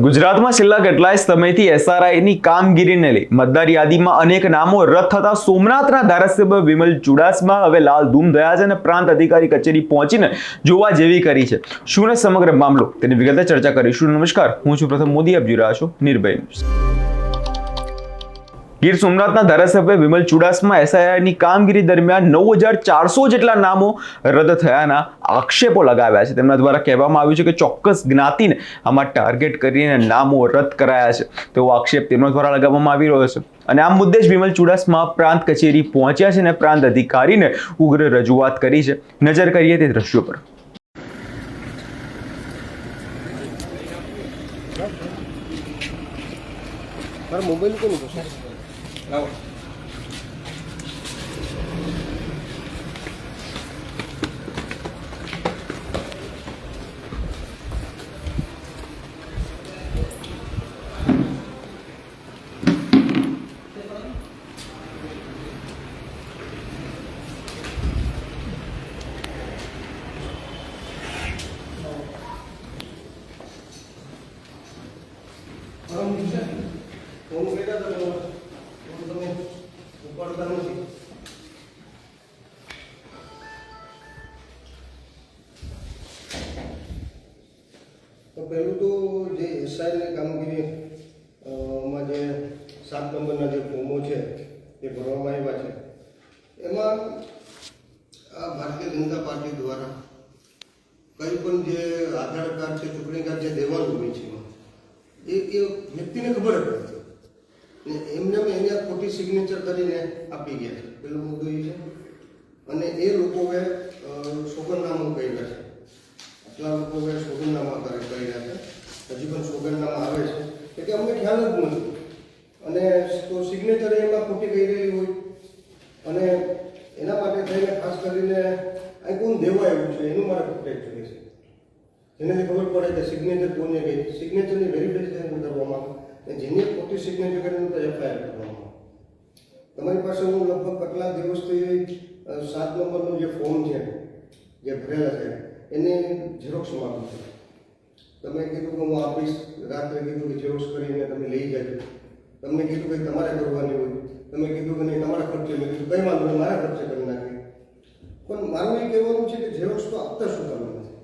ગુજરાતમાં છેલ્લા કેટલાય સમયથી એસઆરઆઈની કામગીરીને લઈ મતદાર યાદીમાં અનેક નામો રદ થતા સોમનાથના ધારાસભ્ય વિમલ ચુડાસમા હવે લાલ ધૂમ થયા છે અને પ્રાંત અધિકારી કચેરી પહોંચીને જોવા જેવી કરી છે. શું ને સમગ્ર મામલો તેની વિગતે ચર્ચા કરીશું. નમસ્કાર, હું છું પ્રથમ મોદી, આપ જોઈ રહ્યા છો નિર્ભય ન્યૂઝ. ગીર સોમનાથના ધારાસભ્ય વિમલ ચુડાસમા એસઆઈઆરની કામગીરી દરમિયાન 9400 જેટલા નામો રદ થયાના આક્ષેપો લગાવ્યા છે. તેમના દ્વારા કહેવામાં આવ્યું છે કે ચોક્કસ જ્ઞાતિને આમાં ટાર્ગેટ કરીને નામો રદ કરાયા છે તેવો આક્ષેપ તેમના દ્વારા લગાવવામાં આવી રહ્યો છે. અને આ મુદ્દે જ વિમલ ચુડાસમા પ્રાંત કચેરી પહોંચ્યા છે અને પ્રાંત અધિકારીને ઉગ્ર રજૂઆત કરી છે. નજર કરીએ તે દ્રશ્યો પર. મોબાઈલ કોનું છે? લાવો. ફોન કર્યા તો તમે ઉપાડતા નથી. તો પહેલું તો જે એસઆઈની કામગીરી માં જે 7 નંબરના જે ફોર્મો છે તે ભરવામાં આવ્યા છે, એમાં આ ભારતીય જનતા પાર્ટી દ્વારા કંઈ પણ જે આધાર કાર્ડ છે, ચૂંટણી કાર્ડ જે દેવાનું હોય છે એ વ્યક્તિને ખબર જ નથી ને એમને એને ખોટી સિગ્નેચર કરીને આપી ગયા છે. પેલો મુદ્દો એ છે. અને એ લોકોએ સોગંદનામું કર્યા છે. આટલા લોકોએ સોગંદનામા કર્યા છે. હજી પણ સોગંદનામા આવે છે એટલે અમને ખ્યાલ જ નથી. અને તો સિગ્નેચર એમાં ખોટી કરેલી હોય અને એના માટે થઈને ખાસ કરીને આ કોણ દેવા આવ્યું છે એનું મારે પ્રોટેક્ટ જોઈએ છે. જેનાથી ખબર પડે કે સિગ્નેચર કોને ગઈ, સિગ્નેચરની વેરિફિકેશન કરવામાં આવે, જેની ખોટી સિગ્નેચર કરીને તો એફઆઈઆર કરવામાં આવે. તમારી પાસે હું લગભગ કેટલા દિવસથી 7 નંબરનું જે ફોર્મ છે જે ભરેલા છે એની ઝેરોક્ષ માંગુ છું. તમે કીધું કે હું આપીશ, રાત્રે કીધું કે ઝેરોક્ષ કરીને તમે લઈ જજો. તમને કીધું કે તમારે કરવાની હોય, તમે કીધું કે નહીં તમારા ખર્ચે, મેં કીધું કંઈ વાંધો નહીં મારા ખર્ચે કરી નાખી. પણ મારું એ કહેવાનું છે કે ઝેરોક્ષ તો આપતા શું કરવાનું નથી.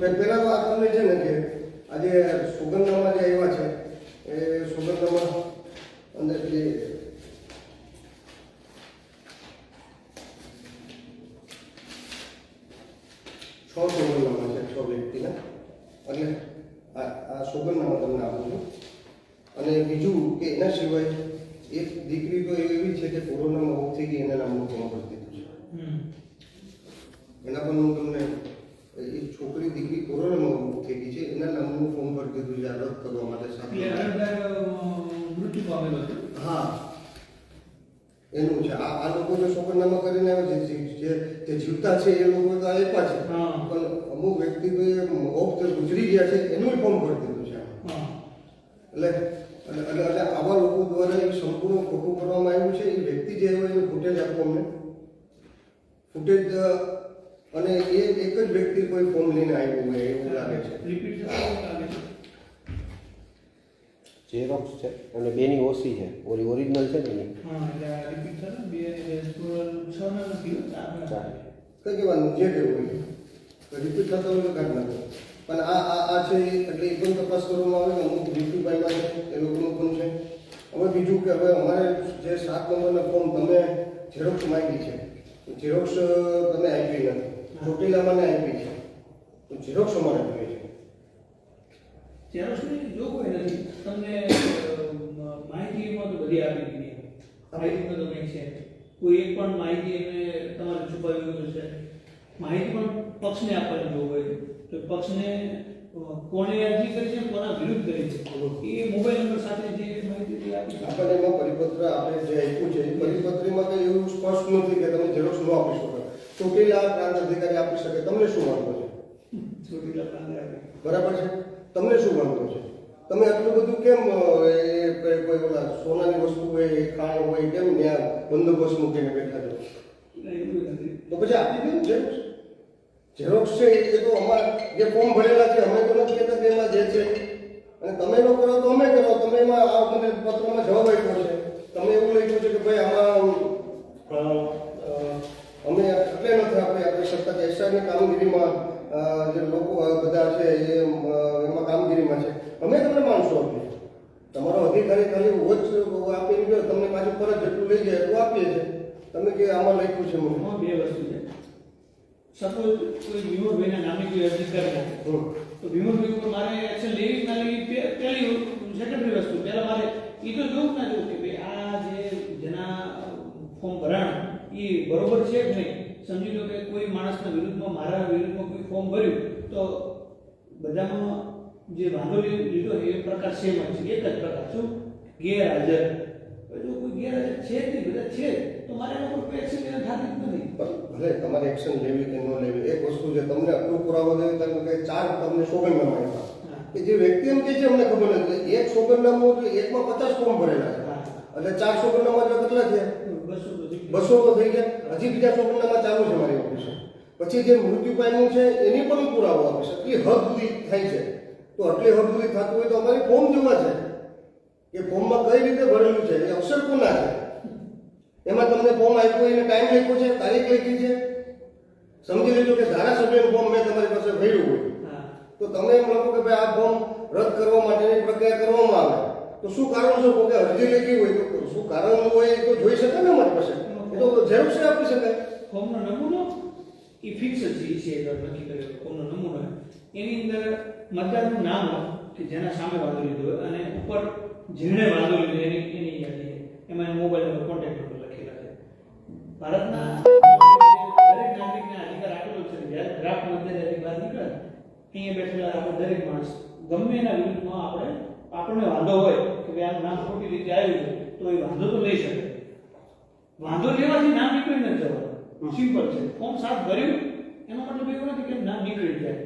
પહેલા તો આ તમને છે ને કે આજે સોગંદનામા જે આવ્યા છે એ સોગંદનામા અંદર જે છ સોગંદનામા છે 6 વ્યક્તિના, એટલે આ સોગંદનામા તમને આપું છું. અને બીજું કે એના સિવાય એક દીકરી તો એવી છે કે કોરોનામાં ઓફ થઈ ગઈ, એના નામનું ફોર્મ ભરી દીધું છે. એના પણ હું તમને એક છોકરી દીકરી કોરોનામાં થઈ ગઈ છે, એના નામનું ફોર્મ ભરી દીધું છે રદ કરવા માટે. મૃત્યુ પામેલો છે. હા, એનું છે. આ લોકો જો સોગંદનામા કરીને આવે છે, જે જીવતા છે એ લોકો તો આપ્યા છે, પણ અમુક વ્યક્તિ તો ઓફ ગુજરી ગયા છે એનું ફોર્મ ભરી દીધું છે. એટલે આવા લોકો દ્વારા એક સંપૂર્ણ ખોટું કરવામાં આવ્યું છે. એ વ્યક્તિ જે હોય એનું ફૂટેજ આપવું અમને, ફૂટેજ. અને એ એક જ વ્યક્તિ કોઈ ફોર્મ લઈને આવ્યું હોય એવું લાગે છે. ઝેરોક્સ છે અને બેની ઓસી છે, ઓરિજિનલ છે ને. કઈ કહેવાનું જે કેવું હોય રિપીટ થતા હોય તો કાઢ નાખો. પણ આ છે એટલે એ પણ તપાસ કરવામાં આવે કે અમુક જીતુભાઈમાં છે એ લોકોનું પણ છે. હવે બીજું કે હવે અમારે જે 7 નંબરના ફોર્મ તમે ઝેરોક્સ માંગી છે, ઝેરોક્સ તમે આપી નથી, ચોટીલામાંને આપી છે, તો ઝેરોક્સ અમારે જોઈએ છે. ઝેરોક્ષની જો કોઈ નથી, તમને માહિતીમાં તો બધી આપી દીધી. માહિતીમાં તો કંઈ છે, કોઈ એક પણ માહિતી એને તમારે છુપાવી છે. માહિતી પણ પક્ષને આપવાની જો હોય તો પક્ષને કોણે અરજી કરી છે, કોના વિરુદ્ધ કરી છે, એ મોબાઈલ નંબર સાથે જે માહિતી આપી છે. આપણને એમાં પરિપત્ર આપણે જે આપ્યું છે એ પરિપત્રમાં કંઈ એવું સ્પષ્ટ નથી કે તમે ઝેરોક્ષ ન આપી શકો. ચોટીલા પ્રાંત અધિકારી આપી શકે, તમને શું વાંધો છે? ચોટીલા પ્રાંત બરાબર છે, તમને શું વાંધો છે? તમે આટલું બધું કેમ કોઈ ઓલા સોનાની વસ્તુ હોય, ખાણ હોય, કેમ ત્યાં બંદોબસ્ત મૂકીને બેઠા છો? તો પછી આપી દે ને ઝેરોક્ષ. ઝેરોક્ષ છે એ તો અમારે જે ફોર્મ ભરેલા છે અમે તો નથી કહેતા કે એમાં જે છે અને તમે ન કરો તો અમે કરો. તમે એમાં આ મને પત્રમાં જવાબ આપ્યો છે, તમે એવું લખ્યું છે કે ભાઈ આમાં અમે એટલે નથી આપી શકતા કે એસઆઈની કામગીરીમાં જે લોકો બધા છે એ એમાં કામગીરીમાં છે. અમે તમને માણસો આપીએ, તમારો અધિકારી ખાલી વોચ આપીને ગયો તમને પાછું પરત જેટલું લઈ જાય એટલું આપીએ છીએ. તમે કે આમાં લખ્યું છે મને એમાં બે વસ્તુ છે. સપોઝ કોઈ વિમોરભાઈના નામે કોઈ અધિકારી નાખે તો વિમોરભાઈ ઉપર મારે એક્શન લેવી ના લેવી પહેલી સેકન્ડરી વસ્તુ. પહેલા મારે એ તો જોવું ના જોવું કે ભાઈ આ જે જેના ફોર્મ ભરાણ એ બરોબર છે કે નહીં. સમજી લો કે કોઈ માણસના વિરુદ્ધમાં મારા વિરુદ્ધમાં કોઈ ફોર્મ ભર્યું તો બધામાં જે વાંધો લીધો એ પ્રકાર સેમ જ છે, એક જ પ્રકાર. શું? ગેરહાજર. જો કોઈ ગેરહાજર છે જ નહીં, બધા છે તો મારે એના પર કોઈ એક્શન લેવા થતી જ નથી. ભલે તમારે એક્શન લેવી કે ન લેવી એક વસ્તુ છે. તમને આટલું પુરાવો દે તમે કે 4 તમને સોગંદનામા આપ્યા કે જે વ્યક્તિ એમ કે છે અમને ખબર નથી એક સોગંદનામું એટલે એકમાં 50 ફોર્મ ભરેલા છે એટલે 4 સોગંદનામા એટલે કેટલા છે? 200 તો થઈ ગયા. હજી બીજા સોગંદનામા ચાલુ છે મારી ઓફિસે. પછી જે મૃત્યુ પામ્યું છે એની પણ પુરાવો આપે છે. એટલી હદ સુધી થાય છે તો આટલી હદ સુધી થતું હોય તો અમારી ફોર્મ જોવા છે કે ફોર્મમાં કઈ રીતે ભરેલું છે, એ અક્ષર કોના છે, એમાં તમને ફોર્મ આપ્યું એને ટાઈમ લખ્યો છે, તારીખ લખી છે. સમજી લેજો કે ધારાસભ્યનું ફોર્મ મેં તમારી પાસે ભર્યું હોય તો તમે એમ લખો કે ભાઈ આ ફોર્મ રદ કરવા માટેની પ્રક્રિયા કરવામાં આવે તો શું કારણ છે? કે અરજી લખી હોય તો શું કારણ હોય તો જોઈ શકે ને અમારી પાસે, એ તો ઝેરોક્ષ આપી શકાય. ફોર્મનો નમૂનો એ ફિક્સ જ છે નક્કી કરેલો ફોર્મનો નમૂનો. એની અંદર મતદારનું નામ હોય કે જેના સામે વાંધો લીધો હોય અને ઉપર જેણે વાંધો લીધો એની યાદી છે. એમાં મોબાઈલ નંબર, કોન્ટેક્ટ નંબર લખેલા છે. ભારતના દરેક નાગરિકને અધિકાર આપેલો છે. જ્યારે ડ્રાફ્ટ મતદાર યાદી બહાર નીકળે અહીંયા બેઠેલા આપણે દરેક માણસ ગમે એના વિરુદ્ધમાં આપણને વાંધો હોય કે ભાઈ આનું નામ ખોટી રીતે આવ્યું છે તો એ વાંધો તો લઈ શકે. વાંધો લેવાથી નામ નીકળી નથી જવાનું. સિમ્પલ છે. ફોર્મ 7 ભર્યું એનો મતલબ એવું નથી કે નામ નીકળી જાય.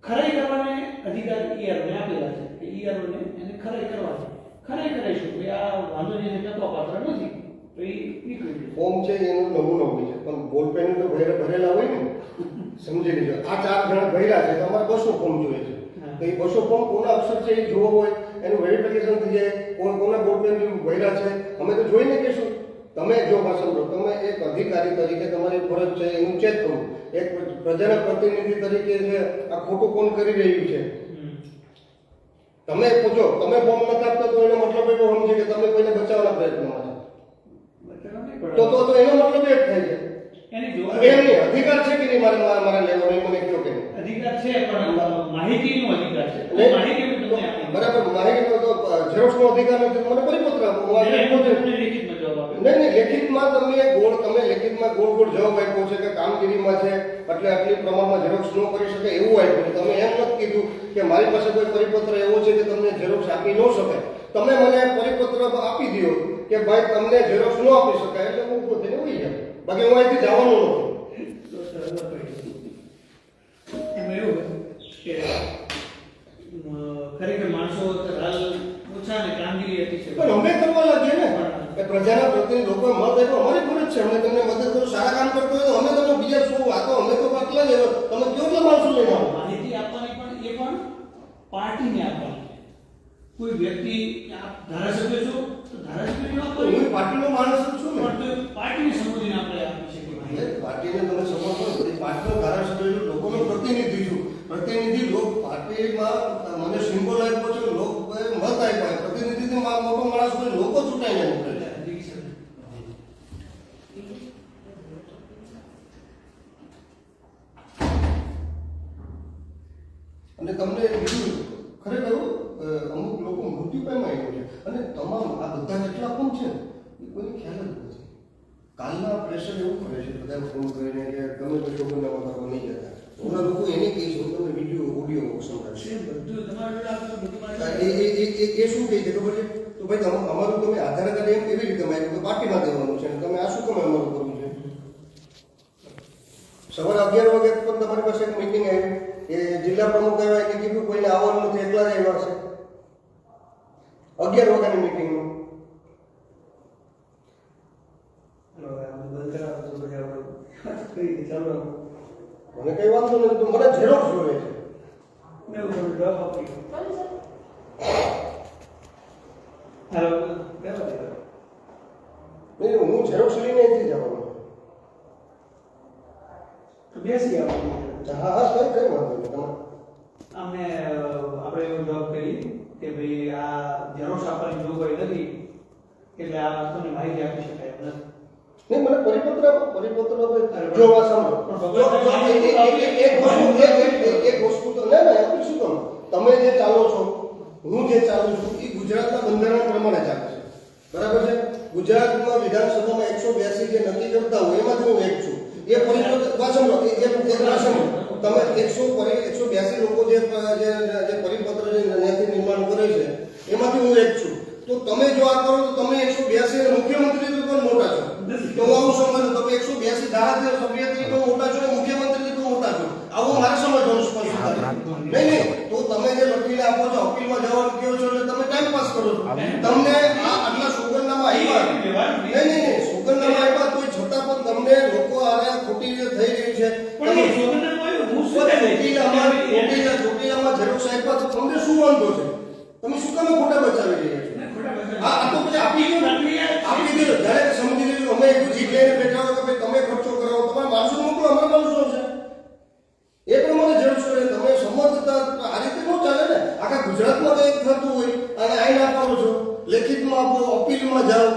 ખરાઈ કરવાને અધિકાર ઈઆરઓને આપેલા છે કે ઈઆરઓને એને ખરાઈ કરવાની. ખરાઈ કરાઈશું કે આ વાંધો જે ટકવા પાત્ર નથી તો એ નીકળી જાય. ફોર્મ છે એનો નમૂનો હોય છે પણ બોલપેન તો ભરેલા હોય ને. સમજી લેજો આ 4 જણા ભર્યા છે તો અમારે 200 ફોર્મ જોઈએ છે તો એ 200 ફોર્મ કોના અક્ષર છે એ જોવો હોય એનું વેરિફિકેશન થઈ જાય કોના બોલપેન ભર્યા છે અમે તો જોઈને કહેશું. તમે જો સમજો તમે એક અધિકારી તરીકે તમારી ફરજ છે એનું ચેક કરો. એક પ્રજાના પ્રતિનિધિ તરીકે છે આ ખોટું કોણ કરી રહ્યું છે તમે પૂછો. તમે ફોર્મ નથી આપતા તો એનો મતલબ એવો સમજે કે તમે કોઈને બચાવવાના પ્રયત્નમાં છો તો એનો મતલબ એ જ થાય છે. એની જો એમની અધિકાર છે કે નહીં મારા લેવાનો મને કહો કે અધિકાર છે પણ માહિતીનો અધિકાર છે. માહિતી તમને આપી બરાબર માહિતીનો તો ઝેરોક્ષનો અધિકાર નથી. મને પરિપત્ર આપો. લેખિતમાં જવાબ આપે. નહીં લેખિતમાં તમે લેખિતમાં ગોળ જવાબ આપ્યો છે કે કામગીરીમાં છે એટલે આટલી પ્રમાણમાં ઝેરોક્ષ ન કરી શકે એવું આપ્યું છે. તમે એમ નથી કીધું કે મારી પાસે કોઈ પરિપત્ર એવો છે કે તમને ઝેરોક્ષ આપી ન શકાય. તમે મને પરિપત્ર આપી દો કે ભાઈ તમને ઝેરોક્ષ ન આપી શકાય એટલે હું પોતે ઉઈ જાય. બાકી હું અહીંથી જવાનું નથી. એમાં એવું કે ખરેખર માણસો હાલ ઓછા ને કામગીરી હતી છે પણ અમે કરવા લાગીએ ને કે પ્રજાના પ્રતિનિધિ લોકો મત આપ્યો અમારી ફરજ છે. અમે તમને મદદ કરો સારા કામ કરતો હોય તો અમે તમને બીજા શું વાતો અમે તો આટલા જ તમે કેટલા માણસો લઈને આવો. માહિતી આપવાની પણ એ પણ પાર્ટીને આપવાની. કોઈ વ્યક્તિ ધારાસભ્ય છો તો ધારાસભ્યને આપવાની. હું પાર્ટીનો માણસ જ છું ને પણ પાર્ટીને સંબોધીને આપણે આપી શકીએ માહિતી. પાર્ટીને તમે સપોર્ટ કરો પાર્ટીનો ધારાસભ્ય છું, લોકોનો પ્રતિનિધિ છું. પ્રતિનિધિ લોક પાર્ટીમાં મને સિમ્બોલ આપ્યો છે, લોક મત આપ્યા. પ્રતિનિધિથી મોટો માણસ હોય લોકો ચૂંટાઈને મોકલે છે. અને તમને બીજું ખરેખર અમુક લોકો મૃત્યુ પામ્યા આવ્યું છે અને તમામ આ બધા જેટલા પણ છે એ કોઈને ખ્યાલ જ નથી. કાલના પ્રેશર એવું કરે છે બધા ફોન કરીને કે તમે કોઈ છોકરીના કરવા નહીં જતા. ઓલા લોકો એને કહીશું તમે વિડીયો ઓડિયો સંભળાવશે બધું તમારા જોડે આપણે બધું માહિતી એ શું કહે છે ખબર છે તો ભાઈ અમારું તમે આધાર કાર્ડ એમ કેવી રીતે માગ્યું તો પાર્ટીમાં દેવાનું છે તમે આ શું તમે અમારું કરવું છે. સવારે 11 વાગે પણ તમારી પાસે એક મીટિંગ આવી એ જિલ્લા પ્રમુખ આવ્યા કે કીધું કોઈને આવવાનું નથી એકલા જ આવ્યા છે 11 વાગ્યાની મીટિંગમાં. મને કઈ વાંધો નથી, તો મને ઝેરોક્ષ જોઈએ છે. મેં એવું જવાબ આપ્યો. હાલો, બેસો બેસો. નહીં, હું ઝેરોક્ષ લઈને અહીંથી જવાનો. તો બેસી આવો. હા હા, કઈ વાંધો નહીં. તમે અમને આપણે એવો જવાબ કરી કે ભાઈ આ ઝેરોક્ષ આપવાની જોગવાઈ નથી એટલે આ વસ્તુની માહિતી આપી શકાય એમ નથી. નહીં, મને પરિપત્ર આપો. જો આ સાંભળો. એક વસ્તુ તો ના ના આપી શું તમે? તમે જે ચાલો છો, હું જે ચાલું છું એ ગુજરાતના બંધારણ પ્રમાણે ચાલે છે. બરાબર છે? ગુજરાતમાં વિધાનસભામાં 182 જે નક્કી કરતા હોય એમાંથી હું એક છું. એ પરિપત્ર વાંચો, તમે 182 લોકો જે પરિપત્ર જે ન્યાયથી નિર્માણ કરે છે એમાંથી હું એક છું. તો તમે જો આ કરો તો તમે 182 મુખ્યમંત્રી તો પણ મોટા છો. તો હું આવું સમજુ, તમે 182 ધારાસભ્ય સભ્ય તરીકે મુખ્યમંત્રી તરીકે મોટા છો. આવું મારે સમજવાનું સ્પષ્ટ છે. નહીં, તો તમે જે લખીને આપો છો, અપીલમાં જવાનું કહો છો એટલે તમે ટાઈમ પાસ કરો છો. તમને આ આટલા સોગંદનામા આપ્યા, નહીં, સોગંદનામા આપ્યા તો છતાં પણ તમને લોકો આને ખોટી રીતે થઈ રહી છે. પણ એ સોગંદનામું આવ્યું, હું શું કહે? ચોટીલામાં ઝેરોક્ષ આપ્યા તો તમને શું વાંધો છે? તમે શું કામ ખોટા બચાવી રહ્યા છો? આ તો પછી આપી દીધો. જ્યારે સમજી લીધું, અમે એક જીત લઈને બેઠા હોય કે ભાઈ તમે ખર્ચો કરાવો, તમારા માણસો મોકલો, અમારા માણસો છે એ પ્રમાણે ઝેરોક્ષ કરે. તમે સમજતા આ રીતે ન ચાલે ને. આખા ગુજરાતમાં કંઈક થતું હોય અને આઈને આપવાનો છો, લેખિતમાં આપો, અપીલમાં જાઓ,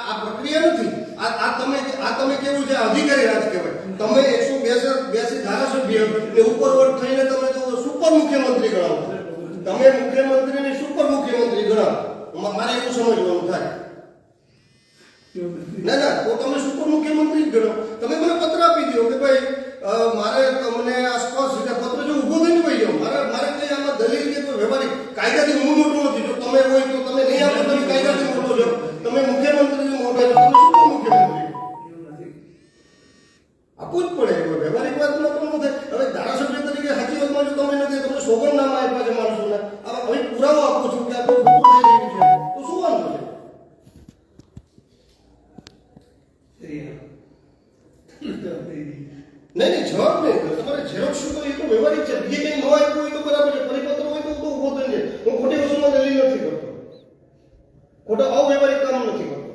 આ પ્રક્રિયા નથી. આ તમે કેવું છે, અધિકારી રાજ કહેવાય. તમે 182 ધારાસભ્ય ને ઉપરવટ થઈને તમે તો સુપર મુખ્યમંત્રી ગણાવો. તમે મુખ્યમંત્રીને સુપર મુખ્યમંત્રી ગણાવો. મારે એવું સમજવાનું થાય. ના, તો તમે સુપર મુખ્યમંત્રી જ ગણો. તમે મને પત્ર આપી દો કે ભાઈ મારે તમને આ સ્પષ્ટ રીતે પત્ર જો ઊભો થઈને ભાઈ જાઓ. મારે કઈ આમાં દલીલ કે કોઈ વ્યવહારિક કાયદાથી હું મોટો નથી. જો તમે હોય તો તમે નહીં આપો, તમે કાયદાથી મોટો છો. તમે મુખ્યમંત્રી મોટા છો, તમે સુપર મુખ્યમંત્રી આપવું જ પડે. વ્યવહારિક વાતમાં તો ન થાય. હવે ધારાસભ્ય તરીકે સાચી વાતમાં જો તમે નથી, તમે સોગંદનામા આપ્યા છે માણસોને, હવે પુરાવો આપું છું કે આ તો ખોટું થઈ રહ્યું છે, તો શું વાંધો છે? નહીં, જવાબ નહીં. તમારે ઝેરોક્ષ શું તો એ તો વ્યવહારિક છે. બીજે કંઈ ન આપ્યું હોય તો બરાબર છે. પરિપત્ર હોય તો ઊભો થઈને હું ખોટી વસ્તુમાં દલીલ નથી કરતો, ખોટા અવ્યવહારિક કામ નથી કરતો.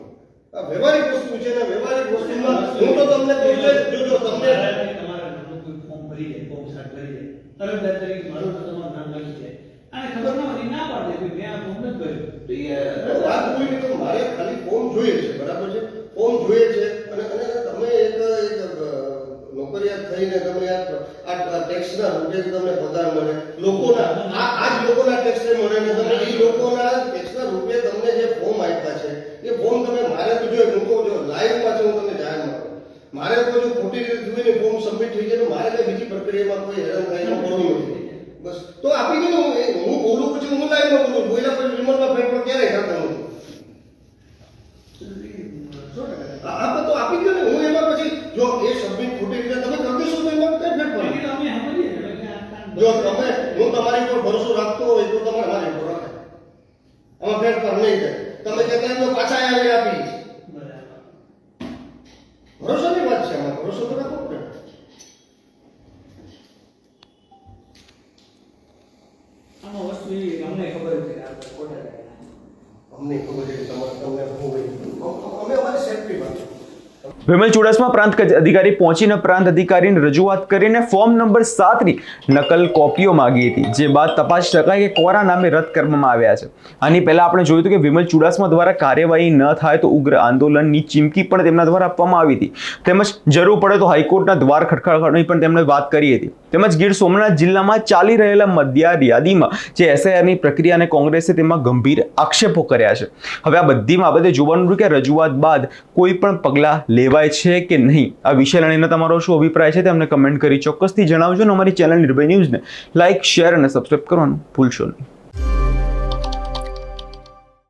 આ વ્યવહારિક વસ્તુ છે ને વ્યવહારિક વસ્તુમાં હું તો તમને કહું છું, જો તમને તમારા નામનું કોઈ ફોર્મ ભરી દે, ફોર્મ સ્ટાર્ટ કરી દે, અરજદાર તરીકે મારું તો તમારું નામ લખી છે અને ખબર ન હોય ના પાડે કે મેં આ ફોર્મ નથી ભર્યું, તો એ વાત કોઈ નહીં. તો મારે ખાલી ફોર્મ જોઈએ છે, બરાબર છે? ફોર્મ જોઈએ છે અને તમે એક નોકરિયાત થઈને તમે આ ટેક્સના રૂપે તમને પગાર મળે, લોકોના આ જ લોકોના ટેક્સને મળે ને તમે એ લોકોના ટેક્સના રૂપે તમને જે ફોર્મ આપ્યા છે એ ફોર્મ તમે મારે તો જો હું તો જો લાઈવમાં છે, હું તમને જાહેરમાં કહું, મારે તો જો ખોટી રીતે થયું ને ફોર્મ સબમિટ થઈ જાય તો મારે કઈ બીજી પ્રક્રિયામાં કોઈ હેરાન થાય પડવું નથી. બસ તો આપી દીધું. હું બોલું પછી હું લાઈવમાં બોલું, બોલ્યા પછી રિમોટમાં ફેરફાર ક્યારેય થતા નથી. આ તો આપી દો ને. હું એમાં પછી જો એ સબમિટ ખોટી રીતે તમે કરી દેશો તો એમાં કઈ ફેરફાર નહીં. અમે સમજીએ કે આ કામ જો તમે હું તમારી ઉપર ભરોસો રાખતો હોય તો તમારે મારી ઉપર રાખે, આમાં ફેરફાર નહીં થાય. તમે કહેતા એમ તો પાછા આવી આપી બરાબર. ભરોસાની વાત છે. આમાં ભરોસો તો રાખવો પડે. આમાં વસ્તુ એ અમને ખબર છે કે આ ખોટા છે. અમને ખબર છે કે તમને શું હોય. અમે અમારી સેફટી વાત વિમલ ચુડાસમા પ્રાંત અધિકારી પહોંચીને પ્રાંત અધિકારીને રજૂઆત કરીને ફોર્મ નંબર 7ની નકલ કોપીઓ માંગી હતી, જે બાદ તપાસ શકાય કે કોરા નામે રદ કરવામાં આવ્યા છે. આની પહેલા આપણે જોયું હતું કે વિમલ ચુડાસમા દ્વારા કાર્યવાહી ન થાય તો ઉગ્ર આંદોલનની ચીમકી પણ તેમના દ્વારા આપવામાં આવી હતી. તેમજ જરૂર પડે તો હાઈકોર્ટના દ્વાર ખટખડાવવાની પણ તેમણે વાત કરી હતી. તેમજ ગીર સોમનાથ જિલ્લામાં ચાલી રહેલા મતદાર યાદીમાં જે એસઆઈઆરની પ્રક્રિયાને કોંગ્રેસે તેમાં ગંભીર આક્ષેપો કર્યા છે. હવે આ બધી બાબતે જોવાનું કે રજૂઆત બાદ કોઈ પણ પગલાં લેવાય છે કે નહીં. આ વિષય લઈને તમારો શું અભિપ્રાય છે તે અમને કમેન્ટ કરી ચોક્કસથી જણાવજો અને અમારી ચેનલ નિર્ભય ન્યૂઝને લાઇક, શેર અને સબસ્ક્રાઇબ કરવાનું ભૂલશો નહીં.